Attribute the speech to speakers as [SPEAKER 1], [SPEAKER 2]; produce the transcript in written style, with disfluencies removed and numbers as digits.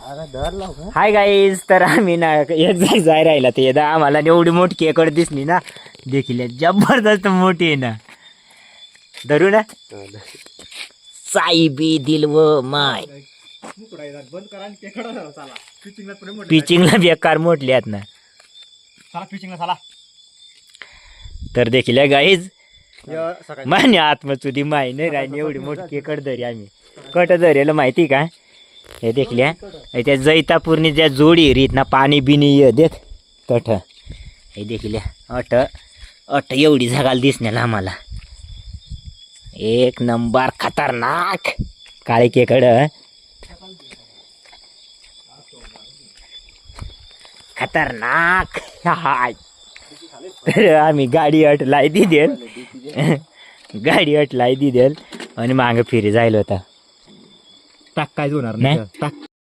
[SPEAKER 1] Hi guys, तर आम्ही ना एक जाय राहिला ते यदा आम्हाला एवढी मोठी केकड दिसली ना, देखील जबरदस्त मोठी आहे ना. धरू ना साई बी दिल व माय पिचिंगला बेकार मोठली आहेत ना. तर देखील गाईज मान्य आत्मचुदी माय नाही राहिली एवढी मोठी केकड धरी आम्ही कट धरेल माहिती का. हे देखल्या त्या जैतापूरनी ज्या जोडी रीत ना पाणी बिनी ये देख कठ हे देखल्या अट एवढी जगाला दिसण्याला आम्हाला एक नंबर खतरनाक काळे केकड खतरनाक. हाय तर आम्ही गाडी अट लाई दिदेल गाडी अट लाई दिदेल आणि मागं फिरी जायला होता.
[SPEAKER 2] टाक काय होणार नाही टाक.